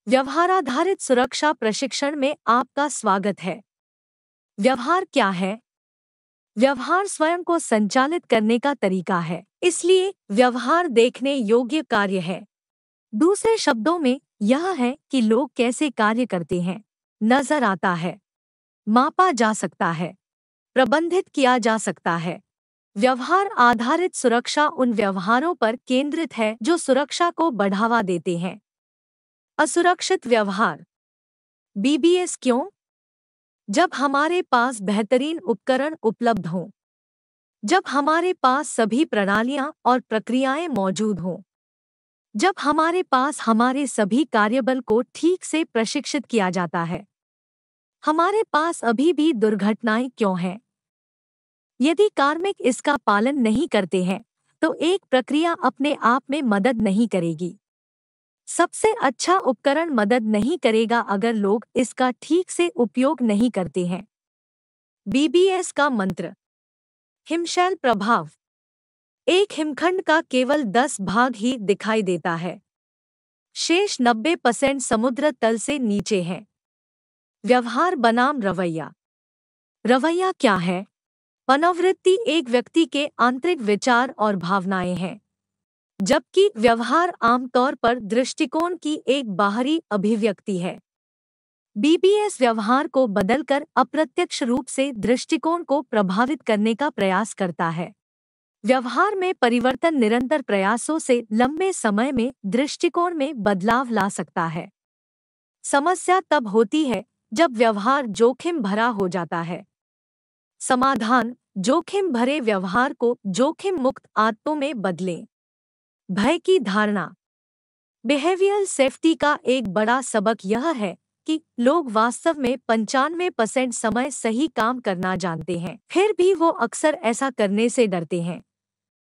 व्यवहाराधारित सुरक्षा प्रशिक्षण में आपका स्वागत है। व्यवहार क्या है? व्यवहार स्वयं को संचालित करने का तरीका है, इसलिए व्यवहार देखने योग्य कार्य है। दूसरे शब्दों में यह है कि लोग कैसे कार्य करते हैं, नजर आता है, मापा जा सकता है, प्रबंधित किया जा सकता है। व्यवहार आधारित सुरक्षा उन व्यवहारों पर केंद्रित है जो सुरक्षा को बढ़ावा देते हैं। असुरक्षित व्यवहार बीबीएस क्यों? जब हमारे पास बेहतरीन उपकरण उपलब्ध हों, जब हमारे पास सभी प्रणालियां और प्रक्रियाएं मौजूद हों, जब हमारे पास हमारे सभी कार्यबल को ठीक से प्रशिक्षित किया जाता है, हमारे पास अभी भी दुर्घटनाएं क्यों हैं? यदि कार्मिक इसका पालन नहीं करते हैं, तो एक प्रक्रिया अपने आप में मदद नहीं करेगी। सबसे अच्छा उपकरण मदद नहीं करेगा अगर लोग इसका ठीक से उपयोग नहीं करते हैं। बीबीएस का मंत्र। हिमशैल प्रभाव। एक हिमखंड का केवल 10 भाग ही दिखाई देता है, शेष 90% समुद्र तल से नीचे है। व्यवहार बनाम रवैया। रवैया क्या है? मनोवृत्ति एक व्यक्ति के आंतरिक विचार और भावनाएं हैं, जबकि व्यवहार आमतौर पर दृष्टिकोण की एक बाहरी अभिव्यक्ति है। बीबीएस व्यवहार को बदलकर अप्रत्यक्ष रूप से दृष्टिकोण को प्रभावित करने का प्रयास करता है। व्यवहार में परिवर्तन निरंतर प्रयासों से लंबे समय में दृष्टिकोण में बदलाव ला सकता है। समस्या तब होती है जब व्यवहार जोखिम भरा हो जाता है। समाधान: जोखिम भरे व्यवहार को जोखिम मुक्त आदतों में बदलें। भय की धारणा। बिहेवियरल सेफ्टी का एक बड़ा सबक यह है कि लोग वास्तव में 95% समय सही काम करना जानते हैं, फिर भी वो अक्सर ऐसा करने से डरते हैं।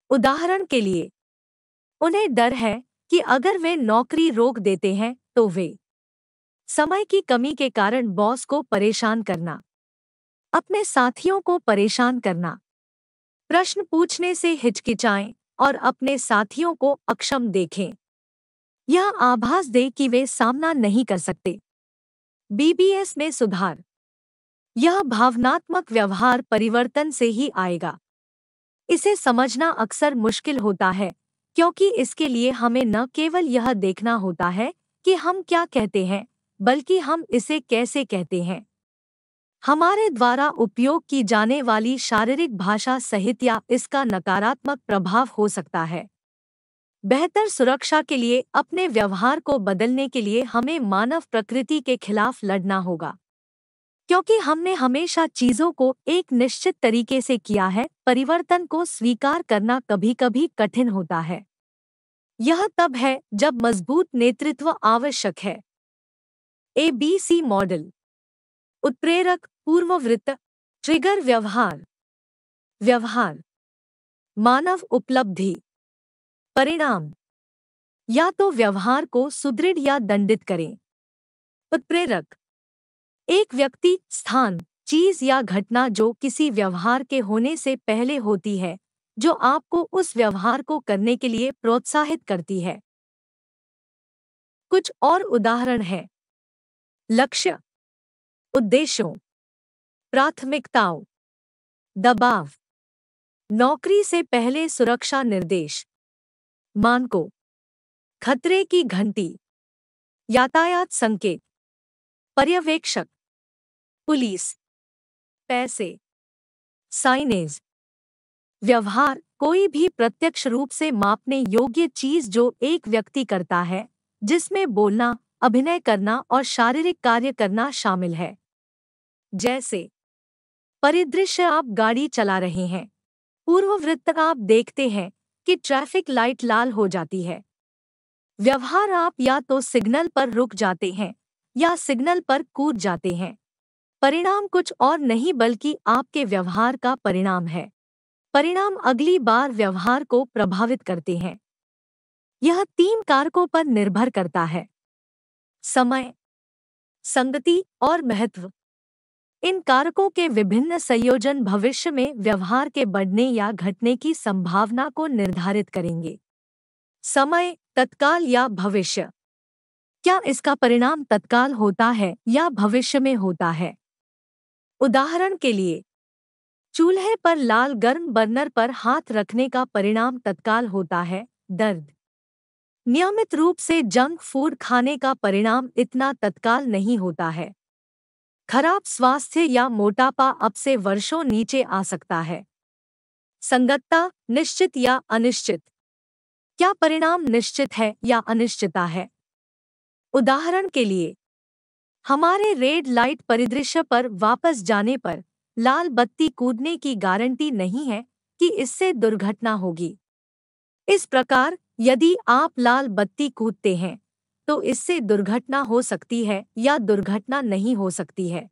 उदाहरण के लिए, उन्हें डर है कि अगर वे नौकरी रोक देते हैं तो वे समय की कमी के कारण बॉस को परेशान करना, अपने साथियों को परेशान करना, प्रश्न पूछने से हिचकिचाएं और अपने साथियों को अक्षम देखें। यह आभास दे कि वे सामना नहीं कर सकते। बीबीएस में सुधार। यह भावनात्मक व्यवहार परिवर्तन से ही आएगा। इसे समझना अक्सर मुश्किल होता है, क्योंकि इसके लिए हमें न केवल यह देखना होता है कि हम क्या कहते हैं, बल्कि हम इसे कैसे कहते हैं। हमारे द्वारा उपयोग की जाने वाली शारीरिक भाषा सहित या इसका नकारात्मक प्रभाव हो सकता है। बेहतर सुरक्षा के लिए अपने व्यवहार को बदलने के लिए हमें मानव प्रकृति के खिलाफ लड़ना होगा, क्योंकि हमने हमेशा चीजों को एक निश्चित तरीके से किया है। परिवर्तन को स्वीकार करना कभी-कभी कठिन होता है। यह तब है जब मजबूत नेतृत्व आवश्यक है। ABC model. उत्प्रेरक, पूर्ववृत्त, ट्रिगर। व्यवहार। व्यवहार, मानव उपलब्धि, परिणाम। या तो व्यवहार को सुदृढ़ या दंडित करें। उत्प्रेरक, एक व्यक्ति, स्थान, चीज या घटना जो किसी व्यवहार के होने से पहले होती है, जो आपको उस व्यवहार को करने के लिए प्रोत्साहित करती है। कुछ और उदाहरण हैं। लक्ष्य, उद्देश्यों, प्राथमिकताओं, दबाव, नौकरी से पहले सुरक्षा निर्देश, मानकों, खतरे की घंटी, यातायात संकेत, पर्यवेक्षक, पुलिस, पैसे, साइनेज। व्यवहार कोई भी प्रत्यक्ष रूप से मापने योग्य चीज जो एक व्यक्ति करता है, जिसमें बोलना, अभिनय करना और शारीरिक कार्य करना शामिल है। जैसे परिदृश्य, आप गाड़ी चला रहे हैं। पूर्ववृत्त, आप देखते हैं कि ट्रैफिक लाइट लाल हो जाती है। व्यवहार, आप या तो सिग्नल पर रुक जाते हैं या सिग्नल पर कूद जाते हैं। परिणाम कुछ और नहीं बल्कि आपके व्यवहार का परिणाम है। परिणाम अगली बार व्यवहार को प्रभावित करते हैं। यह 3 कारकों पर निर्भर करता है: समय, संगति और महत्व। इन कारकों के विभिन्न संयोजन भविष्य में व्यवहार के बढ़ने या घटने की संभावना को निर्धारित करेंगे। समय, तत्काल या भविष्य। क्या इसका परिणाम तत्काल होता है या भविष्य में होता है? उदाहरण के लिए, चूल्हे पर लाल गर्म बर्नर पर हाथ रखने का परिणाम तत्काल होता है, दर्द। नियमित रूप से जंक फूड खाने का परिणाम इतना तत्काल नहीं होता है। खराब स्वास्थ्य या मोटापा अब से वर्षों नीचे आ सकता है। संगतता, निश्चित या अनिश्चित। क्या परिणाम निश्चित है या अनिश्चितता है? उदाहरण के लिए, हमारे रेड लाइट परिदृश्य पर वापस जाने पर लाल बत्ती कूदने की गारंटी नहीं है कि इससे दुर्घटना होगी। इस प्रकार, यदि आप लाल बत्ती कूदते हैं, तो इससे दुर्घटना हो सकती है या दुर्घटना नहीं हो सकती है।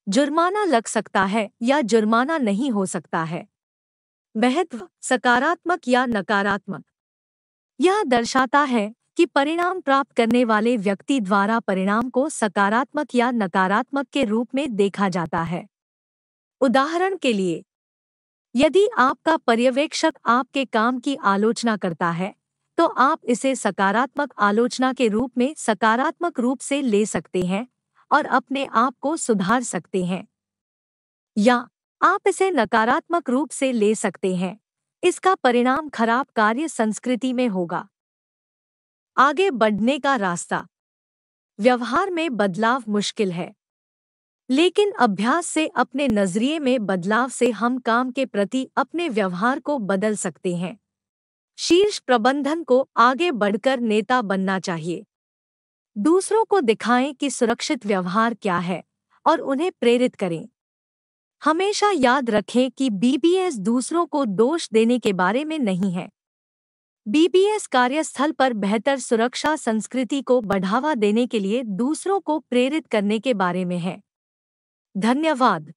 जुर्माना लग सकता है या जुर्माना नहीं हो सकता है। महत्व, सकारात्मक या नकारात्मक। यह दर्शाता है कि परिणाम प्राप्त करने वाले व्यक्ति द्वारा परिणाम को सकारात्मक या नकारात्मक के रूप में देखा जाता है। उदाहरण के लिए, यदि आपका पर्यवेक्षक आपके काम की आलोचना करता है, तो आप इसे सकारात्मक आलोचना के रूप में सकारात्मक रूप से ले सकते हैं और अपने आप को सुधार सकते हैं। या आप इसे नकारात्मक रूप से ले सकते हैं, इसका परिणाम खराब कार्य संस्कृति में होगा। आगे बढ़ने का रास्ता। व्यवहार में बदलाव मुश्किल है, लेकिन अभ्यास से अपने नजरिए में बदलाव से हम काम के प्रति अपने व्यवहार को बदल सकते हैं। शीर्ष प्रबंधन को आगे बढ़कर नेता बनना चाहिए। दूसरों को दिखाएं कि सुरक्षित व्यवहार क्या है और उन्हें प्रेरित करें। हमेशा याद रखें कि बीबीएस दूसरों को दोष देने के बारे में नहीं है। बीबीएस कार्यस्थल पर बेहतर सुरक्षा संस्कृति को बढ़ावा देने के लिए दूसरों को प्रेरित करने के बारे में है। धन्यवाद।